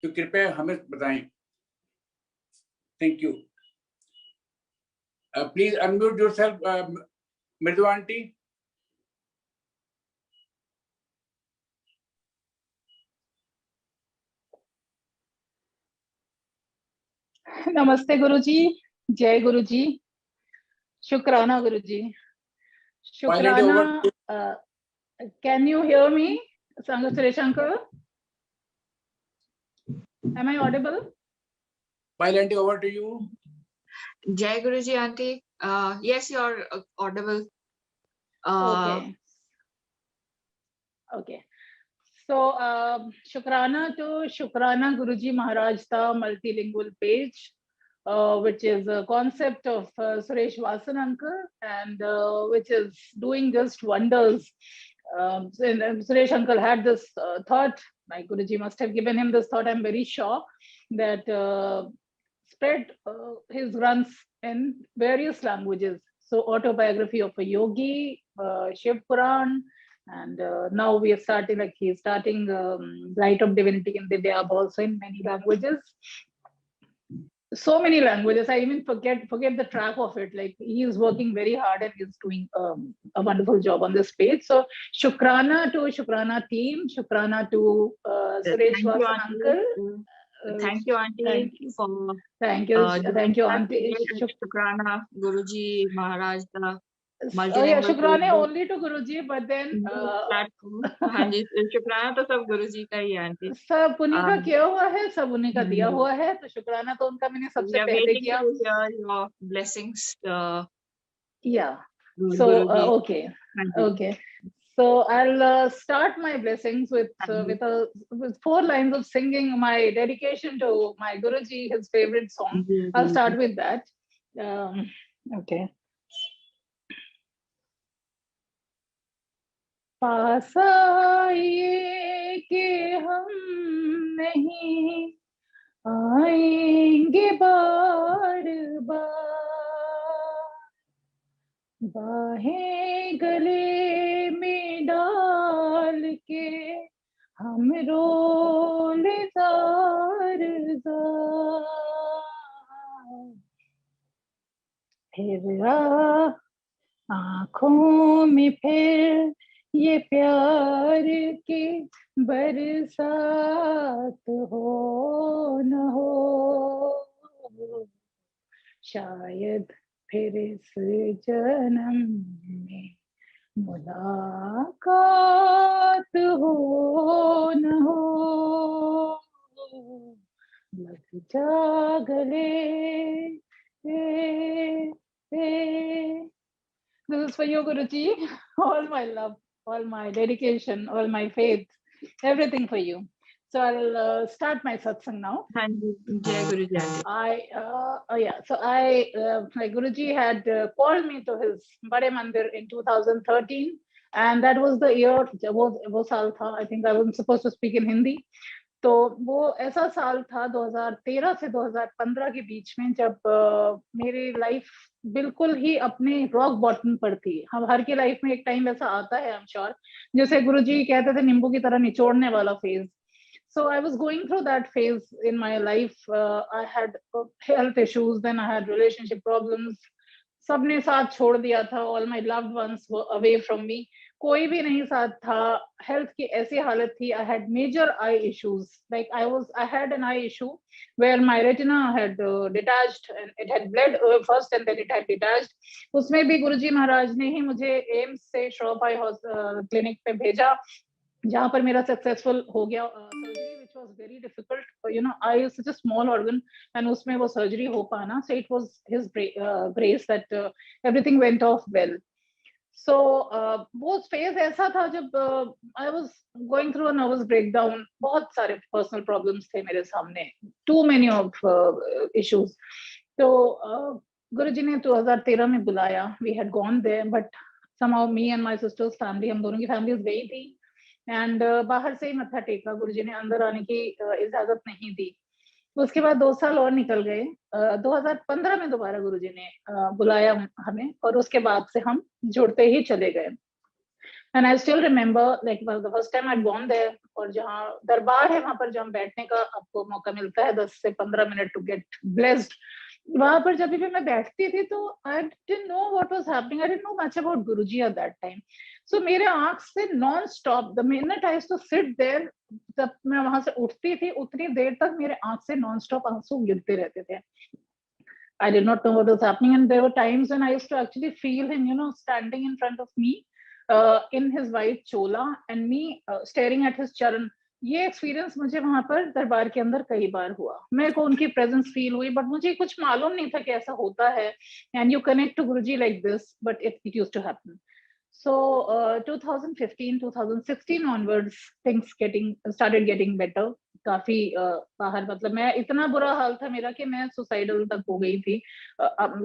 तो कृपया हमें बताएं। Thank you. Please unmute yourself, मृदु आंटी। नमस्ते गुरुजी, जय गुरुजी, शुक्राना गुरुजी, शुक्राना। Can you hear me, Suresh uncle? Am I audible? Payal aunty, over to you. Jai Guruji aunty. Yes, you're audible. Okay. So, Shukrana to Shukrana Guruji Maharaj the multilingual page, which is a concept of Suresh Vasan uncle, and which is doing just wonders. Suresh uncle had this thought, my Guruji must have given him this thought, I'm very sure, that spread his runs in various languages. So autobiography of a yogi, Shiv Puran, and now we are starting, like he's starting Light of Divinity in Divyabh also in many languages. So many languages, I even forget the track of it. Like he is working very hard and he's doing a wonderful job on this page. So Shukrana to Shukrana team, Shukrana to Suresh Vasan uncle. Thank you, auntie. Thank you, auntie. Shukrana Guruji Maharaj the शुक्राने only to Guruji, but then हाँ जी, शुक्राना तो सब गुरुजी का ही है aunty. सब उन्हीं का किया हुआ है, सब उन्हीं का दिया हुआ है, तो शुक्राना तो उनका मैंने सबसे पहले किया। Your blessings. Yeah. So okay. So I'll start my blessings with 4 lines of singing my dedication to my Guruji, his favorite song. I'll start with that. Okay. पास आइए कि हम नहीं आएंगे बार बार, बाहें गले में डाल के हम रोले जार जार, फिर आँखों में फिर ये प्यार की बरसात हो न हो, शायद फिर इस जन्म में मुलाकात हो न हो, लग जा गले। This is for you, Guruji. All my love, all my dedication, all my faith, everything for you. So I'll start my satsang now. Jai Guruji. My Guruji had called me to his Bade Mandir in 2013, and that was the year, wo saal tha, I think I wasn't supposed to speak in Hindi. तो वो ऐसा साल था 2013 से 2015 के बीच में, जब मेरी लाइफ बिल्कुल ही अपने रॉक बॉटम पर थी। हम हर की लाइफ में एक टाइम ऐसा आता है, आई एम श्योर, जैसे गुरुजी कहते थे नींबू की तरह निचोड़ने वाला phase. So I was going through that phase in my life. I had health issues, then I had relationship problems, सबने साथ छोड़ दिया था, all my loved ones were away from me, कोई भी नहीं साथ था, हेल्थ की ऐसी हालत थी। I had major eye issues, like I had an eye issue where my retina had detached and it had bled first and then it had detached. उसमें भी गुरुजी महाराज ने ही मुझे एम्स से श्रॉफ आई क्लिनिक पे भेजा, जहाँ पर मेरा सक्सेसफुल हो गया surgery, which was very difficult, you know, eye is such a small organ, and उसमें वो सर्जरी हो पाना, so it was his grace that everything went off well. So वो फेज ऐसा था जब I was going through a nervous breakdown, बहुत सारे personal problems थे मेरे सामने, too many of issues. तो गुरुजी ने 2013 में बुलाया, we had gone there, but somehow me and my sister's family, हम दोनों की families गई थी, एंड बाहर से ही मत्था टेका, गुरुजी ने अंदर आने की इजाजत नहीं दी। उसके बाद 2 साल और निकल गए। 2015 में दोबारा गुरुजी ने बुलाया हमें, और उसके बाद से हम जुड़ते ही चले गए। And I still remember like the first time I gone there, और जहाँ दरबार है वहां पर जहाँ बैठने का आपको मौका मिलता है 10 से 15 मिनट टू गेट ब्लेस्ड, वहां पर जब भी मैं बैठती थी तो I didn't know what was happening, I didn't know much about Guruji at that time. So मेरे आंख से non stop the minute I used to sit there, जब मैं वहां से उठती थी उतनी देर तक मेरे आंख से नॉन स्टॉप आंसू गिरते रहते थे. I did not know what was happening, and there were times when I used to actually feel him, standing in front of me, in his white chola, and me staring at his charan. ये experience मुझे वहां पर दरबार के अंदर कई बार हुआ, मेरे को उनकी प्रेजेंस फील हुई, बट मुझे कुछ मालूम नहीं था कि ऐसा होता है, and you connect to Guruji like this, but it used to happen. So 2015, 2016 onwards, things started getting better. काफी बाहर, मतलब मैं इतना बुरा हाल था मेरा कि मैं सुसाइडल तक हो गई थी.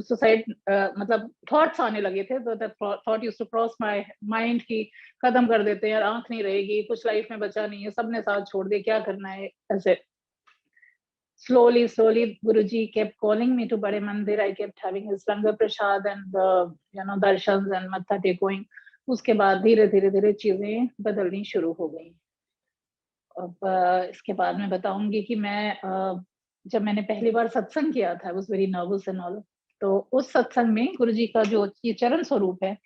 सुसाइड मतलब थॉट्स आने लगे थे, तो thought used to cross my mind कि खत्म कर देते हैं यार, आंख नहीं रहेगी, कुछ लाइफ में बचा नहीं है, सबने साथ छोड़ दिया, क्या करना है ऐसे. Slowly, Guruji kept calling me to Bade Mandir. I kept having his langar prasad and darshans and matha टेकोइंग. उसके बाद धीरे धीरे चीजें बदलनी शुरू हो गई. अब इसके बाद मैं बताऊंगी कि मैं जब मैंने पहली बार सत्संग किया था, I was very nervous and all. तो उस सत्संग में गुरुजी का जो ये चरण स्वरूप है,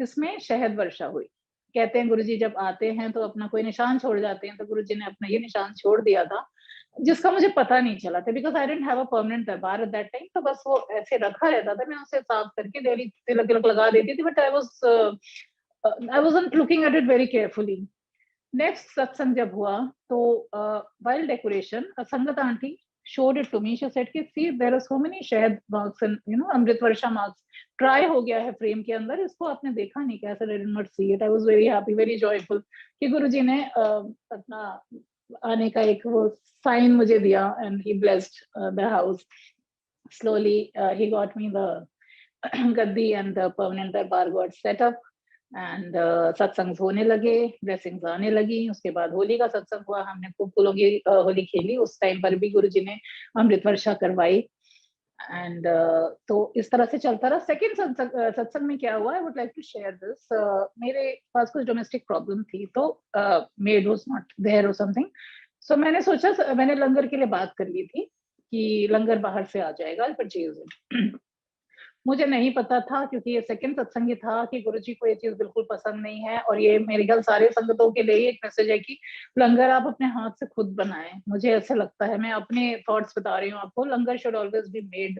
इसमें शहद वर्षा हुई. कहते हैं गुरुजी जब आते हैं तो अपना कोई निशान छोड़ जाते हैं, तो गुरुजी ने अपना ये निशान छोड़ दिया था, जिसका मुझे पता नहीं चला था, because I didn't have a permanent दरबार एट दैट टाइम. तो बस वो ऐसे रखा रहता था, मैं उसे साफ करके डेली तिलक लगा देती थी, but I wasn't looking at it very carefully. Next सत्संग जब हुआ तो while डेकोरेशन संगत aunty showed it to me. She said कि see there are so many शहद marks and अमृत वर्षा marks ट्राई हो गया है फ्रेम के अंदर, इसको आपने देखा नहीं क्या? I did not see it. I was very happy, very joyful कि गुरुजी ने अपना आने का एक वो साइन मुझे दिया, and he blessed the house. Slowly he got me the gaddi and the permanent darbar got set up. And सत्संग होने लगे, ब्लेसिंग्स आने लगी. उसके बाद होली का सत्संग हुआ, हमने खूब फूलों की होली खेली. उस टाइम पर भी गुरुजी ने अमृत वर्षा करवाई. एंड तो इस तरह से चलता रहा. सेकेंड सत्संग में क्या हुआ, I would like to share this. मेरे पास कुछ डोमेस्टिक प्रॉब्लम थी, तो मेड वाज नॉट देयर और समथिंग. सो मैंने सोचा, मैंने लंगर के लिए बात कर ली थी कि लंगर बाहर से आ जाएगा, परचेज इट. मुझे नहीं पता था, क्योंकि ये सेकंड सत्संग ही था, कि गुरुजी को ये चीज बिल्कुल पसंद नहीं है. और ये मेरे ख्याल सारे संगतों के लिए एक मैसेज है कि लंगर आप अपने हाथ से खुद बनाएं. मुझे ऐसा लगता है, मैं अपने थॉट्स बता रही हूँ आपको. लंगर शुड ऑलवेज बी मेड,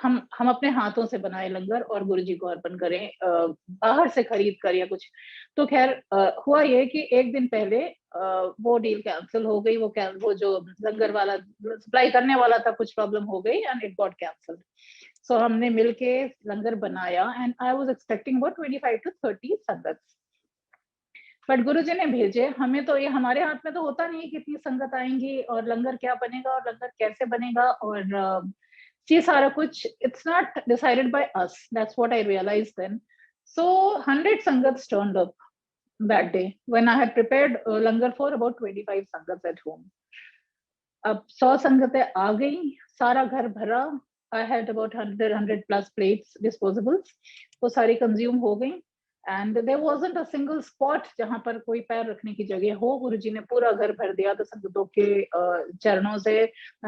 हम अपने हाथों से बनाए लंगर और गुरुजी को अर्पण करें, बाहर से खरीद कर या कुछ. तो खैर हुआ ये कि एक दिन पहले वो डील कैंसिल हो गई. वो जो लंगर वाला सप्लाई करने वाला था, कुछ प्रॉब्लम हो गई एंड इट गॉट कैंसिल्ड. सो हमने मिलके लंगर बनाया, and I was expecting about 25 to 30 संगत. बट गुरुजी ने भेजे हमें, तो ये हमारे हाथ में तो होता नहीं है कितनी संगत आएंगी और लंगर क्या बनेगा और लंगर कैसे बनेगा, और ये सारा कुछ it's not decided by us. That's what I realized then. So 100 sangat turned up that day when I had prepared langar for about 25 संगत at home. अब 100 संगतें आ गई, सारा घर भरा. I had about 100 plus plates, disposables. वो सारी कंज्यूम हो गई, and there wasn't a single spot जहाँ पर कोई पैर रखने की जगह हो. गुरुजी ने पूरा घर भर दिया था संगतों के चरणों से,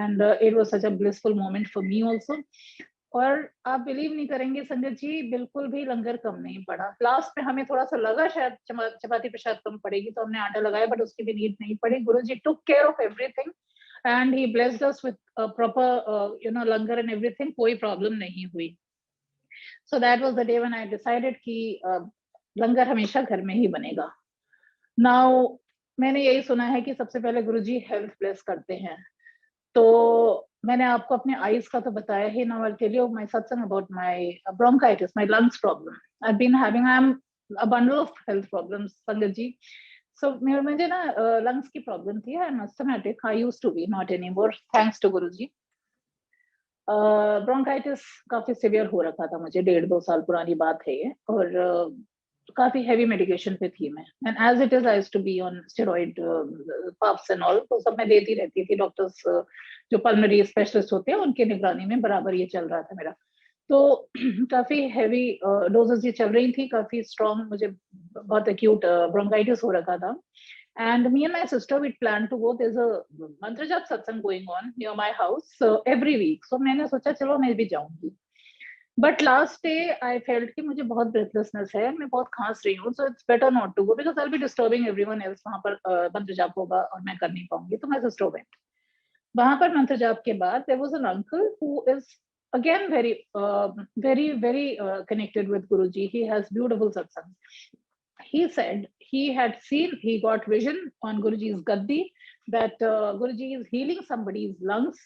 and it was such a blissful moment for me also. और आप बिलीव नहीं करेंगे संगत जी, बिल्कुल भी लंगर कम नहीं पड़ा. लास्ट में हमें थोड़ा सा लगा शायद चपाती प्रसाद कम पड़ेगी, तो हमने आटा लगाया, बट उसकी भी नीड नहीं पड़ी. गुरुजी took care of everything. And he blessed us with a proper langar and everything. कोई प्रॉब्लम नहीं हुई. So that was the day when I decided कि लंगर हमेशा घर में ही बनेगा. Now मैंने यही सुना है कि सबसे पहले गुरुजी हेल्थ ब्लेस करते हैं. तो मैंने आपको अपने आईज का तो बताया ही. Now I'll tell you my satsang about my bronchitis, my lungs problem. I've been having, I'm a bundle of health problems, संगत जी. So मुझे ना लंग्स की प्रॉब्लम थी. I am asthmatic. I used to be, not anymore, thanks to Guruji. Bronchitis काफी severe हो रखा था मुझे. 1.5-2 साल पुरानी बात है ये, और काफी हैवी मेडिकेशन पे थी मैं. And as it is I used to be on steroid puffs and all. तो सब मैं देती रहती थी. डॉक्टर्स जो पल्मोनरी स्पेशलिस्ट होते हैं उनके निगरानी में बराबर ये चल रहा था मेरा. तो काफी हैवी डोजेस ये चल रही थी, काफी स्ट्रॉन्ग, मुझे बहुत एक्यूट ब्रोंकाइटिस हो रखा था. And me and my sister, we planned to go. There's a mantra jap satsang going on near my house, so every week. So मैंने सोचा चलो मैं भी जाऊंगी. But last day I felt कि मुझे बहुत breathlessness है, मैं बहुत खांस रही हूँ, so it's better not to go because I'll be disturbing everyone else. वहाँ पर मंत्र जाप होगा और मैं कर नहीं पाऊंगी. तो my sister went. वहाँ पर मंत्र जाप के बाद there was an uncle who is again very connected with Guruji. He has beautiful satsang. He said he got vision on Guruji's gaddi that Guruji is healing somebody's lungs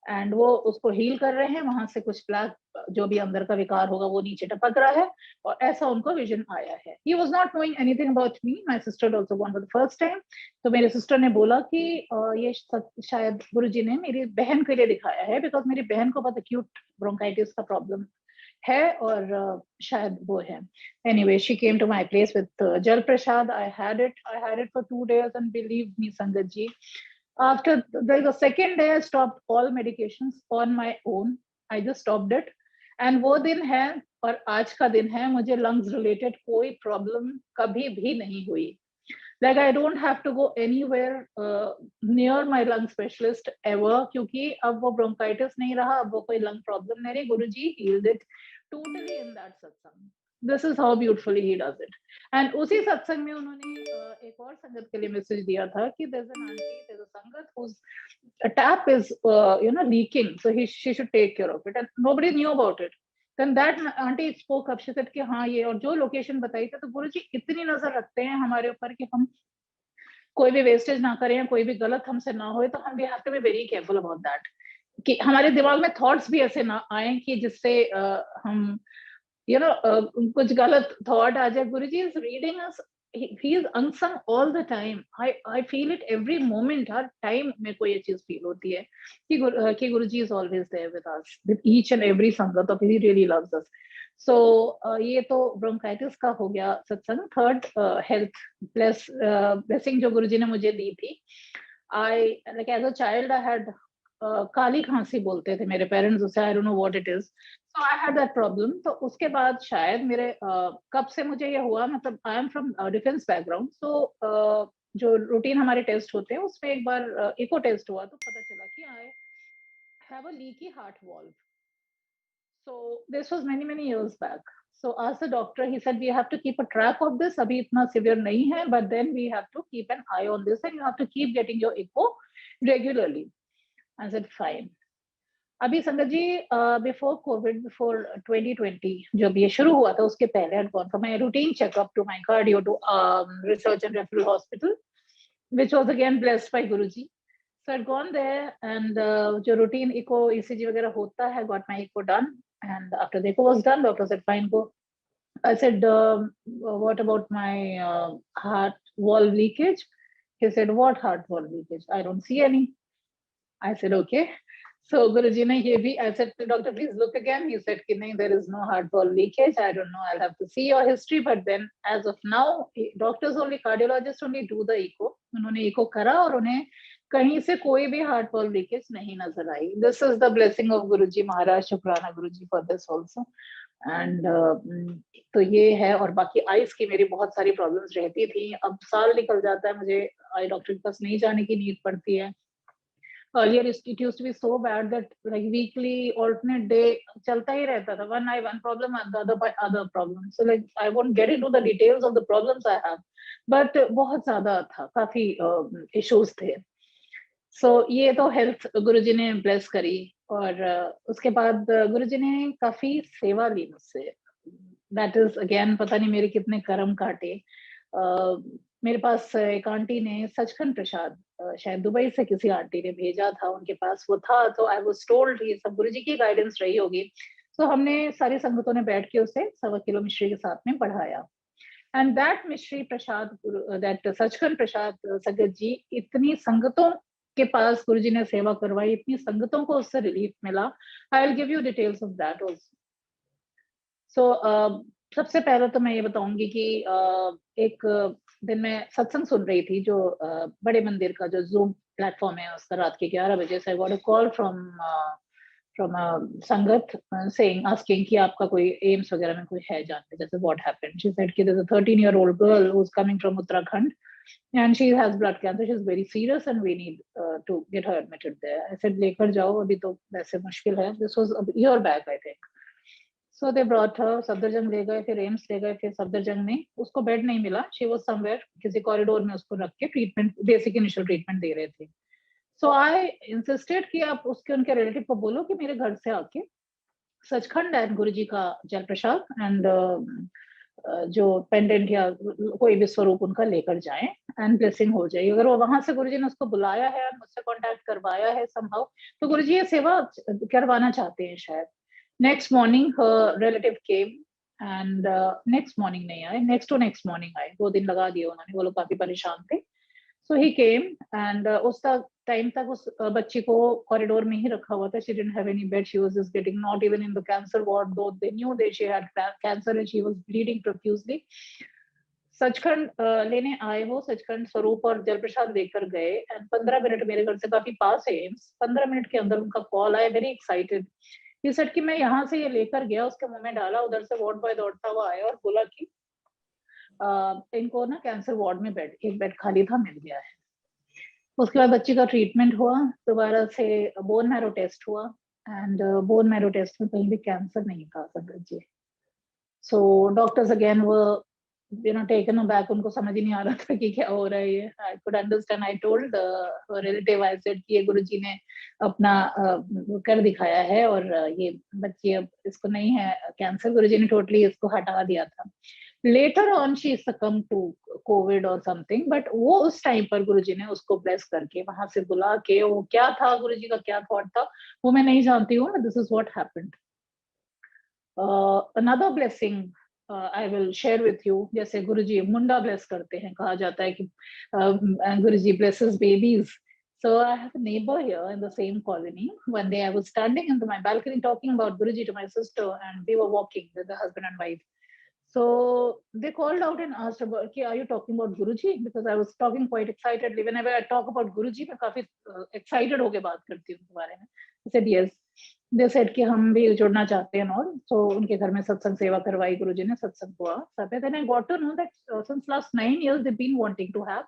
and वो उसको heal कर रहे हैं, वहां से कुछ black जो भी अंदर का विकार होगा वो नीचे टपक रहा है, और ऐसा उनको विजन आया है. He was not knowing anything about me. My sister had also gone for the first time. तो मेरे सिस्टर ने बोला कि ये शायद गुरुजी ने मेरी बहन के लिए दिखाया है, बिकॉज मेरी बहन को बहुत एक्यूट ब्रोंकाइटिस का प्रॉब्लम है और शायद वो है. Anyway, she came to my place with Jal Prashad. I had it for 2 days, and believe me, Sangat ji, after the second day I stopped all medications on my own. I just stopped it. And वो दिन है और आज का दिन है, मुझे lungs related कोई problem कभी भी नहीं हुई. Like I don't have to go anywhere near my lung specialist ever, क्योंकि अब वो bronchitis नहीं रहा, अब वो कोई lung problem नहीं रही. Guruji healed it totally in that satsang. This is how beautifully he does it. And उसी सत्संग में उन्होंने एक और संगत के लिए मैसेज दिया था कि there's an auntie, there's a संगत whose tap is leaking, so she should take care of it, and nobody knew about it. Then that auntie spoke up. She said कि हाँ ये, और जो लोकेशन बताई थी, तो गुरुजी इतनी नजर रखते हैं हमारे ऊपर कि हम कोई भी वेस्टेज ना करें, कोई भी गलत हमसे ना हो, तो हम we have to be very careful about that, कि हमारे दिमाग में थॉट्स भी ऐसे ना आए कि जिससे हम कुछ गलत थॉट आ जाए. Guruji is reading us. He is unsung all the time. I feel it every moment. Her time मेरे को ये चीज फील होती है कि गुरुजी is always there with us, with each and every संगत of he really loves us. So ये तो ब्रोंकाइटिस का हो गया सत्संग. थर्ड, हेल्थ ब्लेसिंग जो गुरुजी ने मुझे दी थी. I, like as a child, I had काली खांसी बोलते थे मेरे पेरेंट्स उसे. I don't know what it is. So I had that problem. तो उसके बाद शायद मेरे कब से मुझे ये हुआ, मतलब I am from defence background, so जो रूटीन हमारे टेस्ट होते हैं उसमें एक बार इको टेस्ट हुआ, तो पता चला कि I have a leaky heart valve. So this was many years back. So as the doctor, he said we have to keep a track of this. अभी इतना severe नहीं है, but then we have to keep an eye on this and you have to keep getting your echo regularly. I said fine. अभी संगत जी, before Covid, before 2020 जब ये शुरू हुआ था, उसके पहले I'd gone for my routine checkup to my cardio to research and referral hospital, which was again blessed by Guruji. So I'd gone there and जो routine echo ECG वगैरह होता है, got my echo done, and after the echo was done, doctor said fine, go. I said what about my heart valve leakage? He said what heart valve leakage? I don't see any. I said okay. So Guruji ne ye bhi, I said to doctor, please look again. He said ki nahi, there is no heart valve leakage. I don't know, I'll have to see your history, but then as of now doctors only, cardiologists only do the echo. उन्होंने echo करा और उन्हें कहीं से कोई भी heart valve leakage नहीं नजर आई. This is the blessing of Guruji Maharaj. शुक्राना Guruji for this also. And तो ये है. और बाकी आईज की मेरी बहुत सारी प्रॉब्लम्स रहती थी. अब साल निकल जाता है, मुझे आई डॉक्टर के पास नहीं जाने की नीड पड़ती है. Earlier it used to be so bad that like weekly, alternate day चलता ही रहता था. One eye, one problem, and the other problem. So like I won't get into the details of the problems I have, but बहुत ज़्यादा था, काफी issues थे. So ये तो health गुरुजी ने bless करी. और उसके बाद गुरुजी ने काफी सेवा ली मुझसे. That is again, पता नहीं मेरे कितने कर्म काटे. मेरे पास एक आंटी ने सचखंड प्रसाद, शायद दुबई से किसी आंटी ने भेजा था, उनके पास वो था. तो आई वाज टोल्ड ये सब गुरुजी की गाइडेंस रही होगी. सो हमने सारी संगतों ने बैठ के उसे 1.25 किलो मिश्री के साथ में पढ़ाया. एंड दैट मिश्री प्रसाद, दैट सचखंड प्रसाद संगत जी, इतनी संगतों के पास गुरुजी ने सेवा करवाई, इतनी संगतों को उससे रिलीफ मिला. I will give you details of that also. So सबसे पहले तो मैं ये बताऊंगी कि एक दिन मैं सत्संग सुन रही थी, जो बड़े मंदिर का जो जूम प्लेटफॉर्म है उसका, रात के 11 बजे से. I got a call from from a sangat saying, asking कि आपका कोई एम्स वगैरह में कोई है जानते, जैसे what happened. She said कि there's a 13-year-old girl who's coming from Uttarakhand and she has blood cancer. She's very serious and we need to get her admitted there. I said लेकर जाओ, अभी तो वैसे मुश्किल है. This was a year back I think. So they brought her, Safdarjung ले गए, फिर एम्स ले गए, फिर सफदरजंग में उसको बेड नहीं मिला. She was somewhere किसी कॉरिडोर में उसको रख के ट्रीटमेंट, बेसिक इनिशियल ट्रीटमेंट दे रहे थे. So I insisted कि आप उसके उनके रिलेटिव को बोलो कि मेरे घर से आके सचखंड एंड गुरुजी का जल प्रसाद एंड जो पेंडेंट या कोई भी स्वरूप उनका लेकर जाएं एंड ब्लेसिंग हो जाए. अगर वो वहां से गुरुजी ने उसको बुलाया है, मुझसे कांटेक्ट करवाया है somehow, तो गुरुजी ये सेवा करवाना चाहते हैं शायद. Next morning relative came and next morning नहीं आए, नेक्स्ट टू नेक्स्ट मॉर्निंग आए. 2 दिन लगा दिए उन्होंने, वो लोग काफी परेशान थे. So he came and उसका टाइम तक उस बच्ची को कॉरिडोर में ही रखा हुआ था. She didn't have any bed. She was just getting not even in the cancer ward, though they knew that she had cancer and she was bleeding profusely. Sachkhand लेने आए वो, सचखंड स्वरूप और जल प्रसाद लेकर गए एंड 15 मिनट, मेरे घर से काफी पास है एम्स, 15 मिनट के अंदर उनका कॉल आया, वेरी एक्साइटेड. ये सेड कि मैं यहाँ से ये लेकर गया, उसके मुंह में डाला, उधर से वार्ड बॉय दौड़ता हुआ आया और बोला कि इनको ना कैंसर वार्ड में बेड, एक बेड खाली था, मिल गया है. उसके बाद बच्ची का ट्रीटमेंट हुआ, दोबारा से बोन मैरो टेस्ट हुआ एंड बोन मैरो टेस्ट में कहीं भी कैंसर नहीं था संगत जी. सो डॉक्टर्स अगेन वो टेकन अबैक, उनको समझ ही नहीं आ रहा था कि क्या हो रहा है ये. I could understand. I told relative, I said कि ये गुरुजी ने अपना कर दिखाया है और ये बच्ची अब इसको नहीं है कैंसर. गुरुजी ने टोटली इसको हटा दिया था. Later on she succumbed to COVID or something, but वो उस टाइम पर गुरुजी ने उसको ब्लेस करके वहां से बुला के, वो क्या था गुरुजी का क्या थॉट था वो मैं नहीं जानती हूँ. This is what happened. Another blessing I will share with you. जैसे गुरुजी मुंडा ब्लेस करते हैं, कहा जाता है कि Guruji blesses babies. So I have a neighbor here in the same colony. One day I was standing in my balcony talking about Guruji to my sister and we were walking with the husband and wife. So they called out and asked about, are you talking about Guruji? Because I was talking quite excitedly. Whenever I talk about Guruji, मैं काफी excited होके बात करती हूँ उनके बारे में. I said yes. They said कि हम भी जुड़ना चाहते हैं और so उनके घर में सत्संग सेवा करवाई गुरुजी ने, सत्संग हुआ. Then I got to know that since last 9 years they've been wanting to have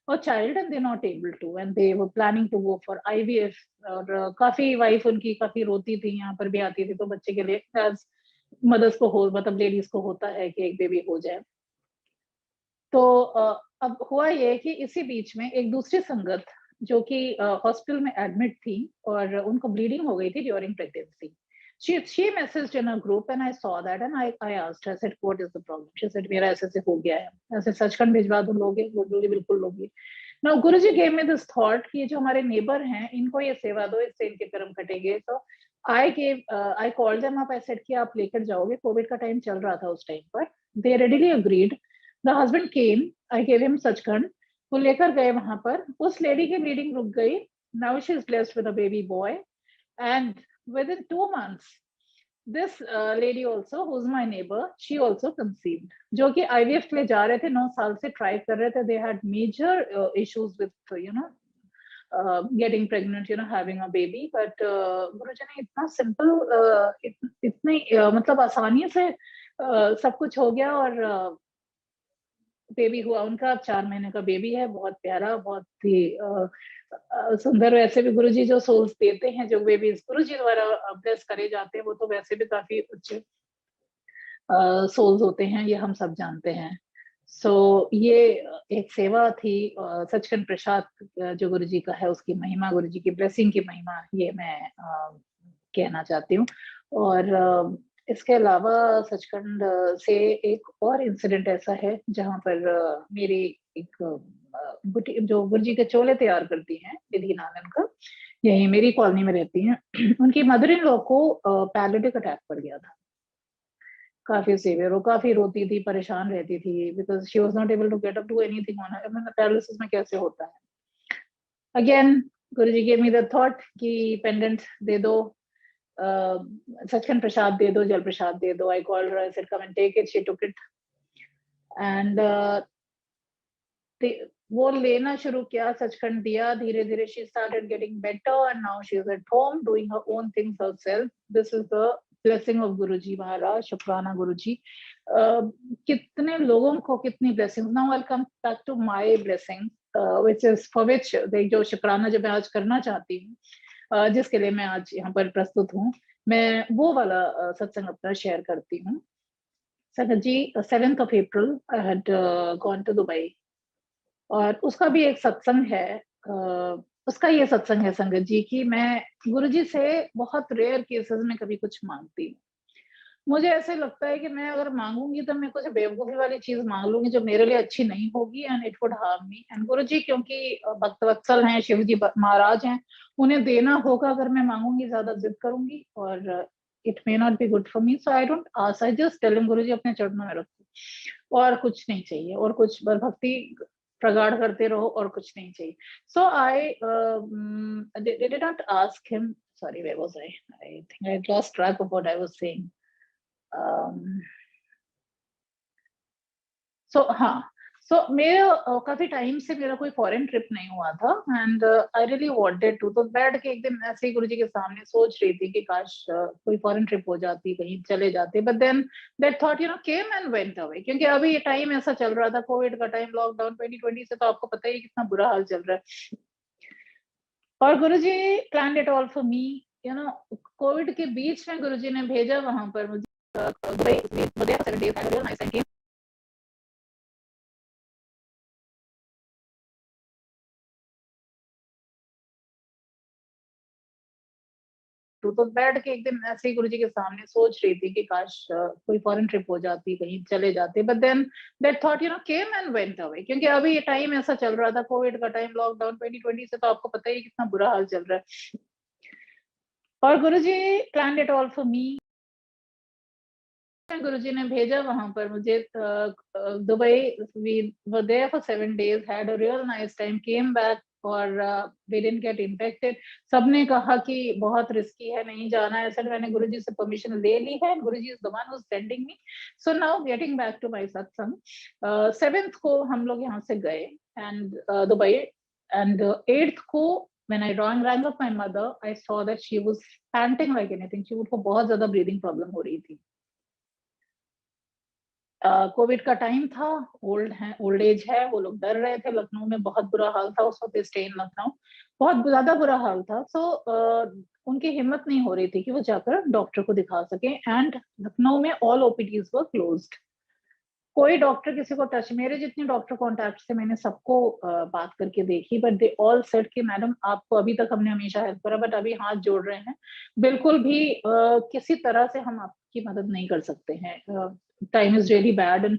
a child and they're not able to, and they were planning to go for IVF. और काफी वाइफ उनकी काफी रोती थी, यहाँ पर भी आती थी तो बच्चे के लिए, as मदर्स को हो, मतलब लेडीज को होता है कि एक बेबी हो जाए. तो अब हुआ ये कि इसी बीच में एक दूसरी संगत जो कि हॉस्पिटल में एडमिट थी और उनको ब्लीडिंग हो गई थी during pregnancy. She messaged in a group and I saw that and I asked her, I said what is the problem? She said मेरा ऐसे हो गया है, ऐसे सचखंड भिजवा दूं, लोगे? बोली बिल्कुल लोगे. Now Guruji gave me this thought कि ये जो हमारे नेबर हैं इनको ये सेवा दो, इससे इनके कर्म कटेंगे. तो I called them up. I said कि आप लेकर जाओगे, कोविड का टाइम चल रहा था उस टाइम पर. They readily agreed. The husband came. I gave him Sachkhand. वो लेकर गए वहां पर. उस लेडी की ब्लीडिंग रुक गई. Now she is blessed with a baby boy. And within 2 months, this lady also, who's my neighbor, she also conceived. जो कि IVF के लिए जा रहे थे, 9 साल से ट्राई कर रहे थे. They had major issues with getting pregnant, having a baby. But गुरुजी ने इतना सिंपल, इतनी मतलब आसानी से सब कुछ हो गया और बेबी हुआ उनका. 4 महीने का बेबी है, बहुत प्यारा, बहुत ही सुंदर. वैसे भी गुरुजी जो सोल्स देते हैं, जो बेबीज गुरुजी द्वारा ब्लेस करे जाते हैं, वो तो वैसे भी काफी अच्छे सोल्स होते हैं, ये हम सब जानते हैं. सो ये एक सेवा थी. सचखंड प्रसाद जो गुरुजी का है, उसकी महिमा, गुरुजी की ब्लेसिंग की महिमा, ये मैं कहना चाहती हूँ. और इसके अलावा सचखंड से एक और इंसिडेंट ऐसा है जहाँ पर मेरी एक बुटीक जो गुरुजी के चोले तैयार करती हैं, निधि नाम उनका, यही मेरी कॉलोनी में रहती हैं. उनकी मदर इन लॉ को पैरालिटिक अटैक पड़ गया था, काफी सीवियर. वो काफी रोती थी, परेशान रहती थी, because she was not able to get up to anything on her. Paralysis में कैसे होता है. Again Guruji gave me the thought कि पेंडेंट दे दो, सचखंड प्रसाद दे दो, जल प्रसाद दे दो. I called her, I said come and take it. She took it and वो लेना शुरू किया, सचखंड दिया, धीरे धीरे she started getting better and now she is at home doing her own things herself. This is the blessing of Guruji Maharaj. शुक्राना गुरुजी. कितने लोगों को कितनी blessings. Now I come back to my blessing which is for which जो शुक्राना जो मैं आज करना चाहती हूँ, जिसके लिए मैं आज यहाँ पर प्रस्तुत हूँ, मैं वो वाला सत्संग अपना शेयर करती हूँ. संगत जी, 7th of April I had gone to Dubai. और उसका भी एक सत्संग है. उसका ये सत्संग है संगत जी कि मैं गुरुजी से बहुत रेयर केसेस में कभी कुछ मांगती हूँ. मुझे ऐसे लगता है कि मैं अगर मांगूंगी तो मैं कुछ बेवकूफी वाली चीज मांग लूंगी जो मेरे लिए अच्छी नहीं होगी and it would harm me. And Guruji क्योंकि भक्तवत्सल हैं, शिव जी महाराज हैं, उन्हें देना होगा. अगर मैं मांगूंगी, ज्यादा जिद करूंगी और it may not be good for me. So I don't ask, I just tell him Guruji अपने चरणों में रखो और कुछ नहीं चाहिए, और कुछ बस भक्ति प्रगाढ़ करते रहो और कुछ नहीं चाहिए. So I did not ask him. Sorry, where was I? I think I lost track of what I was saying. हाँ, मेरे काफी टाइम से मेरा कोई फॉरेन ट्रिप नहीं हुआ था and I really wanted to. तो बैठ के एक दिन ऐसे ही गुरुजी के सामने सोच रही थी कि काश कोई फॉरेन ट्रिप हो जाती, कहीं चले जाते. But then that thought came and went away. क्योंकि अभी ये टाइम ऐसा चल रहा था, कोविड का टाइम, लॉकडाउन 2020 से, तो आपको पता ही कितना बुरा हाल चल रहा है. और Guruji planned it all for me. Covid के बीच में गुरुजी ने भेजा वहां पर मुझे. तो बैठ के एक दिन ऐसे ही गुरुजी के सामने सोच रही थी कि काश कोई फॉरेन ट्रिप हो जाती, कहीं चले जाते. But then that thought came and went away. क्योंकि अभी ये टाइम ऐसा चल रहा था, कोविड का टाइम, लॉकडाउन 2020 से, तो आपको पता ही कितना बुरा हाल चल रहा है. और Guruji planned it all for me. Guruji ने भेजा वहां पर मुझे Dubai. We were there for 7 days, had a real nice time, came back और वी डिडंट गेट इन्फेक्टेड. सबने कहा कि बहुत रिस्की है, नहीं जाना है. सर मैंने गुरुजी से परमिशन ले ली है. Guruji is the one who is sending me. So now getting back to my satsang. 7th को हम लोग यहाँ से गए एंड दुबई. एंड 8th को when I rang up my mother, I saw that she was panting like anything. उसको बहुत ज्यादा ब्रीदिंग प्रॉब्लम हो रही थी. कोविड का टाइम था, ओल्ड एज है, वो लोग डर रहे थे. लखनऊ में बहुत बुरा हाल था उस वक्त, स्टे इन लखनऊ, बहुत ज्यादा बुरा हाल था. उनकी हिम्मत नहीं हो रही थी कि वो जाकर डॉक्टर को दिखा सके. एंड लखनऊ में ऑल ओपीडीज वर क्लोज्ड. कोई डॉक्टर किसी को टच, मेरे जितने डॉक्टर कॉन्टैक्ट से मैंने सबको बात करके देखी, बट दे ऑल सेड कि मैडम आपको अभी तक हमने हमेशा हेल्प करा, बट अभी हाथ जोड़ रहे हैं, बिल्कुल भी किसी तरह से हम आपकी मदद नहीं कर सकते हैं. Time is really bad and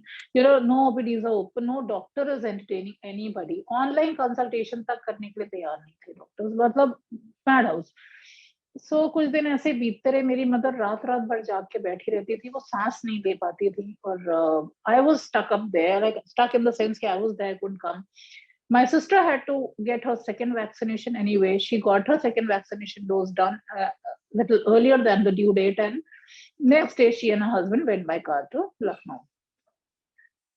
no OPDs are open, no doctor is entertaining anybody. Online consultation तक करने के लिए तैयार नहीं थे डॉक्टर्स. मतलब मैड हाउस. कुछ दिन ऐसे बीतते रहे. मेरी मदर रात रात भर जाग के बैठी रहती थी, वो सांस नहीं ले पाती थी. और I was stuck up there, like stuck in the sense कि I was there, couldn't come. My sister had to get her second vaccination anyway. She got her second vaccination dose done little earlier than the due date, and next day she and her husband went by car to Lucknow.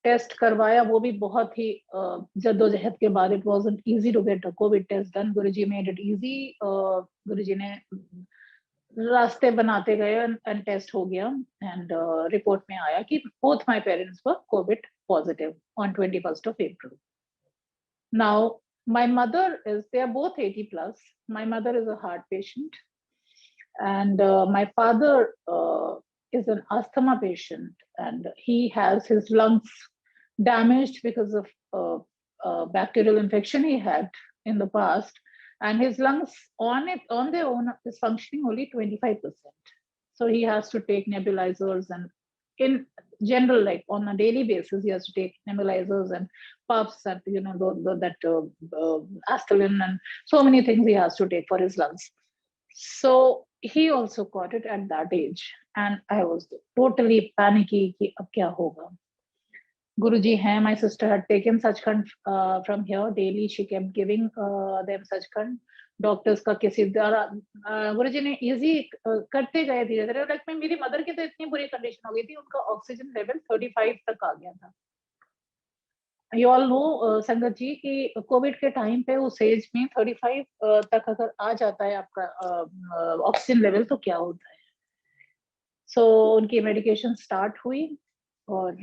Test करवाया, वो भी बहुत ही जद्दोजहद के बाद. It wasn't easy to get a covid test done. Guruji made it easy. Guruji ने रास्ते बनाते गए एंड टेस्ट हो गया. एंड रिपोर्ट में आया कि both my parents were Covid positive on 21st of April. Now my mother is, they are both 80 plus. My mother is a heart patient and my father is an asthma patient, and he has his lungs damaged because of bacterial infection he had in the past, and his lungs on their own is functioning only 25%. So he has to take nebulizers, and in general, like on a daily basis, he has to take nebulizers and puffs and Astelin and so many things he has to take for his lungs. So he also got it at that age, and I was totally panicky कि अब क्या होगा. Guruji hai, my sister had taken Sachkhand from here daily. She kept giving them Sachkhand. Doctors का किसी द्वारा गुरुजी ने easy करते गए धीरे धीरे. लाइक मेरी मदर की तो इतनी बुरी कंडीशन हो गई थी, उनका ऑक्सीजन लेवल 35 तक आ गया था. यू ऑल नो संगत जी कि कोविड के टाइम पे उस एज में 35 तक अगर आ जाता है आपका ऑक्सीजन लेवल तो क्या होता है। सो उनकी मेडिकेशन स्टार्ट हुई और